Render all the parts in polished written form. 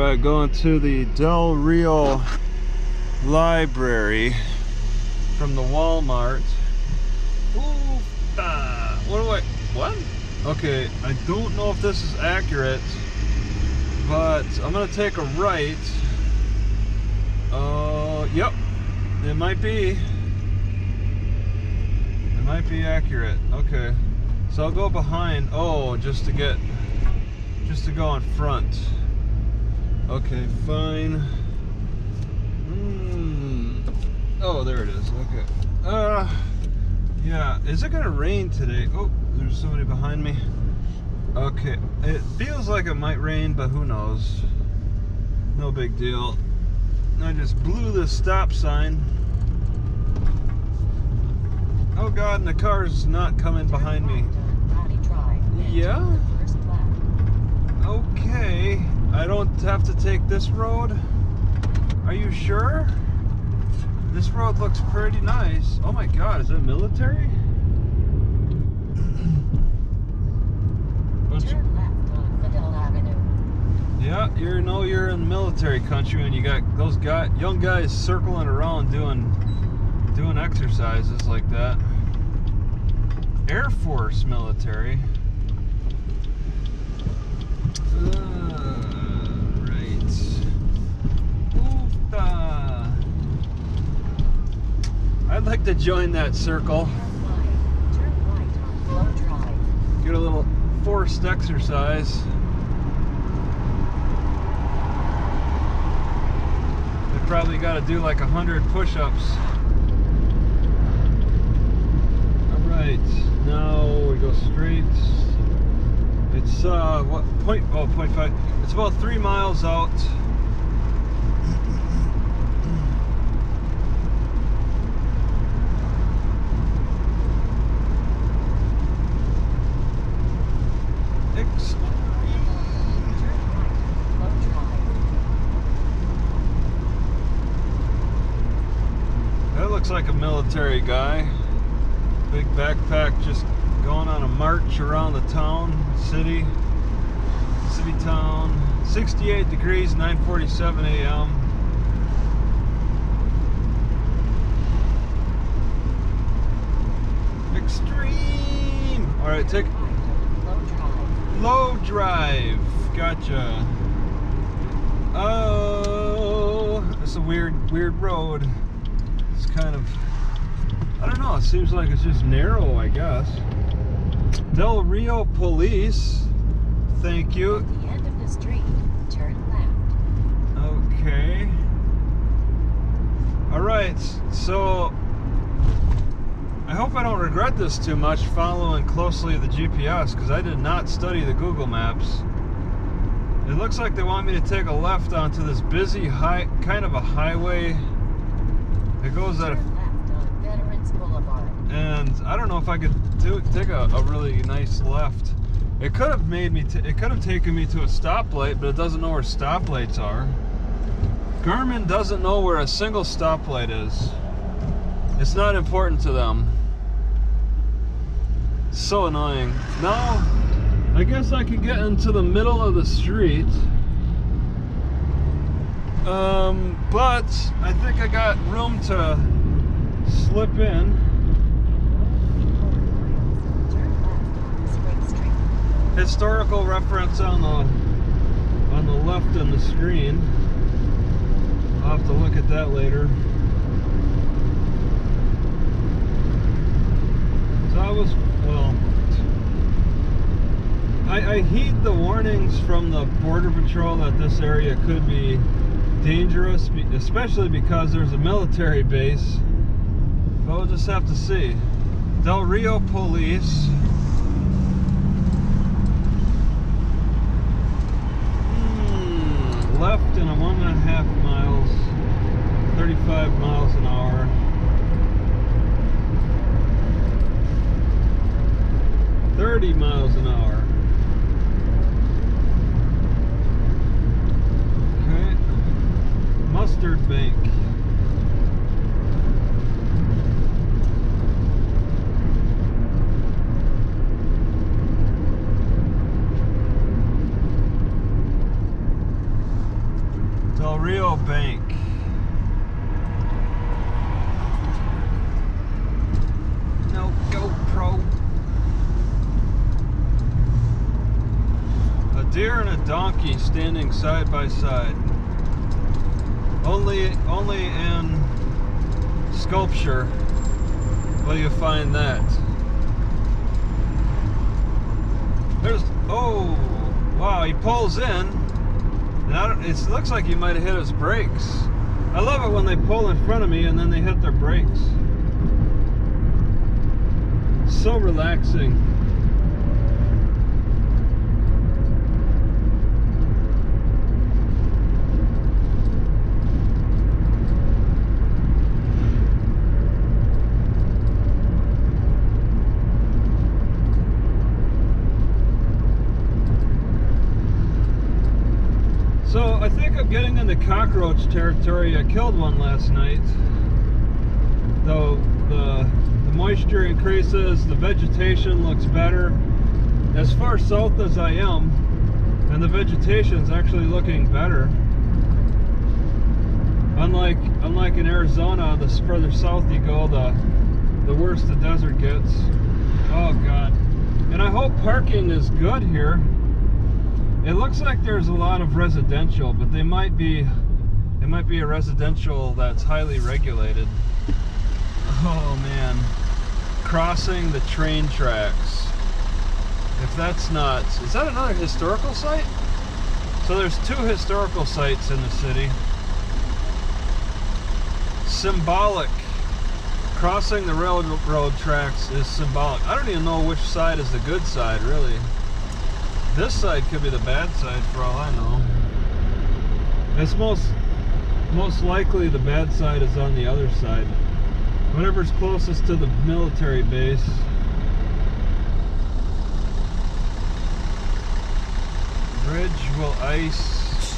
Alright, going to the Del Rio Library from the Walmart. What? Okay, I don't know if this is accurate, but I'm gonna take a right. Yep, it might be. It might be accurate. Okay, so I'll go behind. Oh, just to go in front. Okay, fine. Oh, there it is. Okay. Yeah. Is it gonna rain today? Oh, there's somebody behind me. Okay. It feels like it might rain, but who knows? No big deal. I just blew this stop sign. Oh God, and the car's not coming behind me. Yeah? Okay. I don't have to take this road? Are you sure? This road looks pretty nice. Oh my God, is that military? Turn left on Fidel Avenue. Yeah, you're in the military country, and you got those young guys circling around doing exercises like that. Air Force military. I'd like to join that circle. Turn right on Flow Drive. Get a little forced exercise. I probably got to do like 100 push-ups. All right, now we go straight. It's what 0.5. It's about 3 miles out. That looks like a military guy. Big backpack, just going on a march around the town, city town. 68 degrees, 9:47 a.m. Extreme. All right, take Low Drive. Gotcha. Oh, it's a weird road. It's kind of, I don't know, it seems like it's just narrow, I guess. Del Rio Police, thank you. At the end of the street, turn left. Okay. Alright, so I hope I don't regret this too much following closely the GPS, because I did not study the Google Maps. It looks like they want me to take a left onto this busy kind of a highway. It goes at a, and I don't know if I could take a really nice left. It could have taken me to a stoplight, but it doesn't know where stoplights are. Garmin doesn't know where a single stoplight is. It's not important to them. It's so annoying. Now, I guess I could get into the middle of the street. But I think I got room to slip in. Historical reference on the left on the screen. I'll have to look at that later. So I heed the warnings from the Border Patrol that this area could be dangerous, especially because there's a military base. But we'll just have to see. Del Rio Police. Left in a 1.5 miles, 35 miles an hour. $30 miles an hour. Okay. Mustard Bank. Del Rio Bank. No GoPro. A deer and a donkey standing side by side. Only in sculpture will you find that. There's, oh, wow, he pulls in, and it looks like he might have hit his brakes. I love it when they pull in front of me and then they hit their brakes. So relaxing. So I think I'm getting into cockroach territory. I killed one last night. Though the moisture increases, the vegetation looks better. As far south as I am, and the vegetation's actually looking better. Unlike in Arizona, the further south you go, the worse the desert gets. Oh God. And I hope parking is good here. It looks like there's a lot of residential, but it might be a residential that's highly regulated. Oh man, crossing the train tracks. If that's not, is that another historical site? So there's two historical sites in the city. Symbolic. Crossing the railroad tracks is symbolic. I don't even know which side is the good side, really. This side could be the bad side for all I know. It's most likely the bad side is on the other side. Whatever's closest to the military base. Bridge will ice.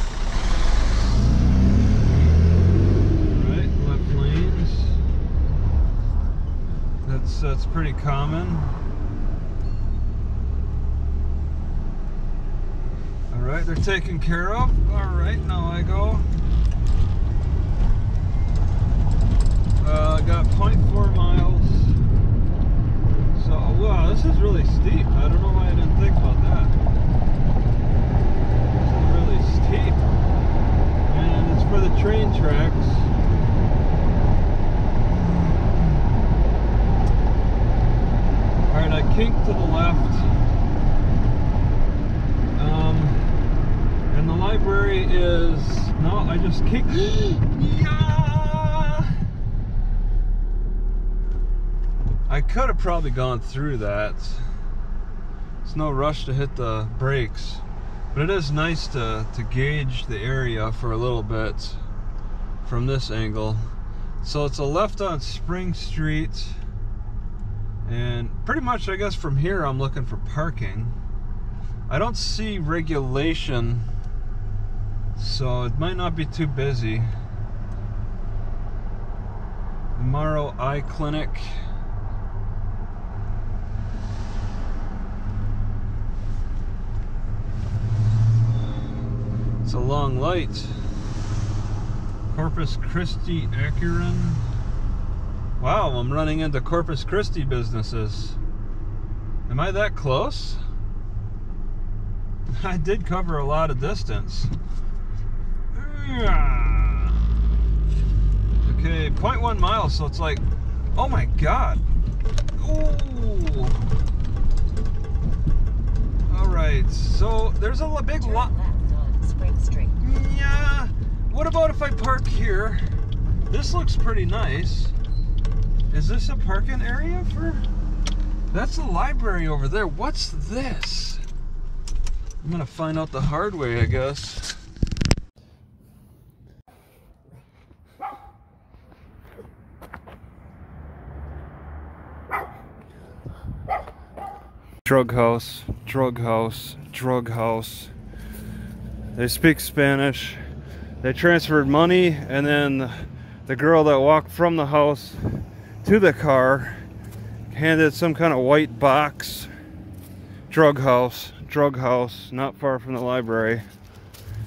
Right, left lanes. That's pretty common. Alright, they're taken care of. Alright, now I go. Got 0.4 miles. So, wow, this is really steep. I don't know why I didn't think about that. This is really steep. And it's for the train tracks. Alright, I kinked to the left. And the library is, no, I just kicked. Yeah! I could have probably gone through that. It's no rush to hit the brakes, but it is nice to gauge the area for a little bit from this angle. So it's a left on Spring Street, and pretty much I guess from here I'm looking for parking. I don't see regulation, so it might not be too busy. Morrow Eye Clinic. It's a long light. Corpus Christi Acuren. Wow, I'm running into Corpus Christi businesses. Am I that close? I did cover a lot of distance. Okay, 0.1 miles, so it's like, oh my God. Ooh. Alright, so there's a big lot. Spring Street. Yeah. What about if I park here? This looks pretty nice. Is this a parking area for? That's the library over there. What's this? I'm gonna find out the hard way, I guess. Drug house, drug house, drug house. They speak Spanish. They transferred money, and then the girl that walked from the house to the car handed some kind of white box. Drug house, not far from the library.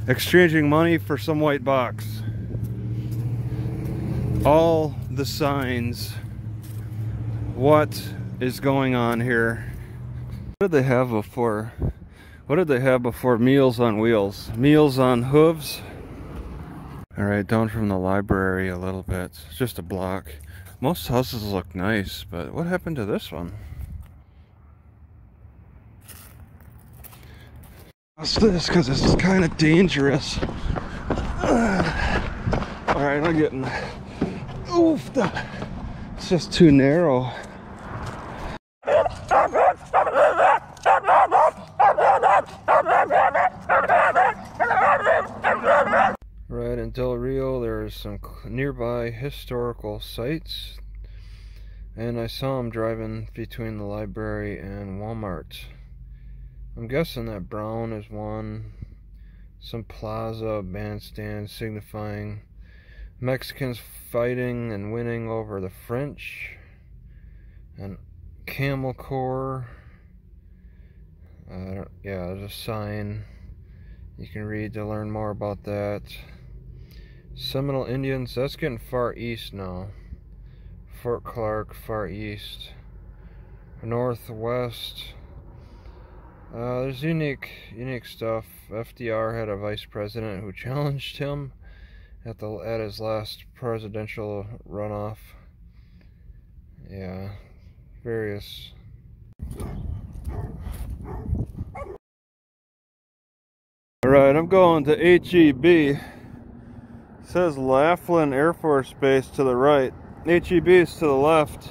exchanging money for some white box. All the signs. What is going on here? What did they have before? What did they have before Meals on Wheels? Meals on Hooves? Alright, down from the library a little bit. It's just a block. Most houses look nice, but what happened to this one? What's this? Because this is kind of dangerous. Alright, I'm getting oofed. It's just too narrow. Right in Del Rio, there's some nearby historical sites, and I saw them driving between the library and Walmart. I'm guessing that brown is one. Some plaza bandstand signifying Mexicans fighting and winning over the French, and Camel Corps. Yeah, there's a sign you can read to learn more about that. Seminole Indians, that's getting far east now. Fort Clark, far east. Northwest. There's unique stuff. FDR had a vice president who challenged him at his last presidential runoff. Yeah, various. Alright, I'm going to HEB. It says Laughlin Air Force Base to the right. HEB is to the left.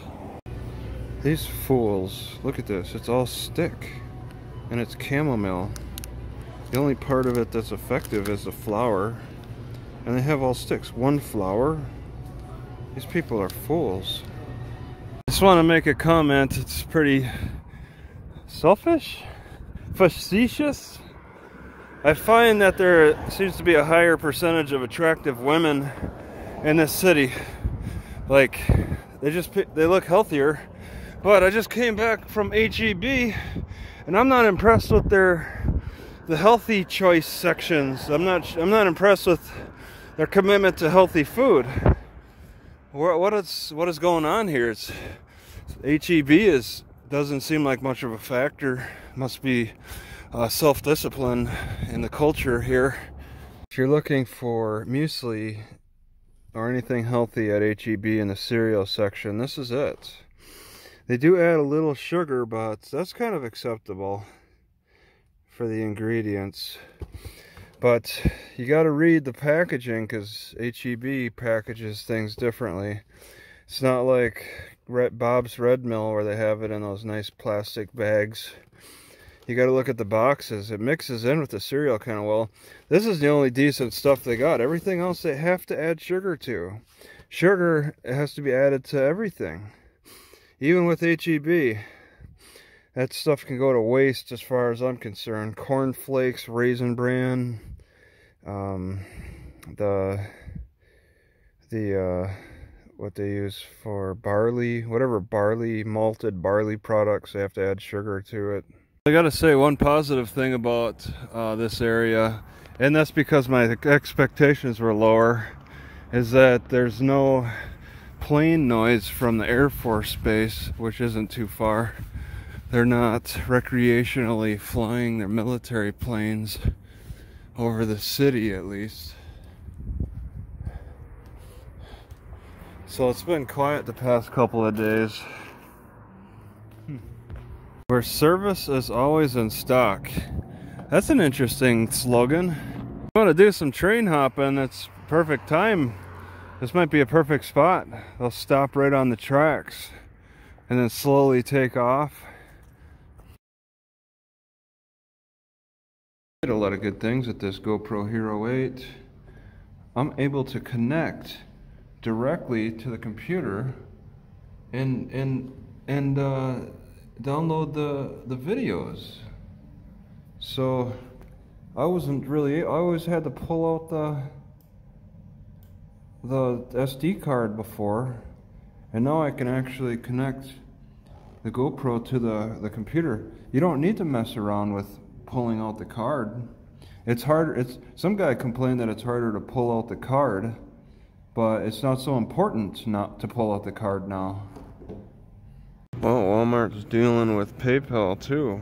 These fools, look at this, it's all stick. And it's chamomile. The only part of it that's effective is the flower. And they have all sticks. One flower? These people are fools. I just want to make a comment. It's pretty selfish? Facetious? I find that there seems to be a higher percentage of attractive women in this city. Like, they look healthier. But I just came back from HEB, and I'm not impressed with the healthy choice sections. I'm not impressed with their commitment to healthy food. What is going on here? HEB doesn't seem like much of a factor. Must be self-discipline in the culture here. If you're looking for muesli or anything healthy at HEB in the cereal section, this is it. They do add a little sugar, but that's kind of acceptable for the ingredients. But you got to read the packaging, because HEB packages things differently. It's not like Bob's Red Mill where they have it in those nice plastic bags. You got to look at the boxes. It mixes in with the cereal kind of well. This is the only decent stuff they got. Everything else they have to add sugar to. Sugar has to be added to everything. Even with HEB, that stuff can go to waste as far as I'm concerned. Corn Flakes, Raisin Bran, what they use for barley, whatever malted barley products, they have to add sugar to it. I gotta say one positive thing about this area, and that's because my expectations were lower, is that there's no plane noise from the Air Force Base, which isn't too far. They're not recreationally flying their military planes over the city, at least. So it's been quiet the past couple of days. Where service is always in stock. That's an interesting slogan. If you want to do some train hopping, it's perfect time. This might be a perfect spot. They'll stop right on the tracks and then slowly take off. I did a lot of good things with this GoPro Hero 8. I'm able to connect directly to the computer and download the videos. So I always had to pull out the SD card before, and now I can actually connect the GoPro to the computer. You don't need to mess around with pulling out the card. It's harder. Some guy complained that it's harder to pull out the card, but it's not so important not to pull out the card now. Well, Walmart's dealing with PayPal too.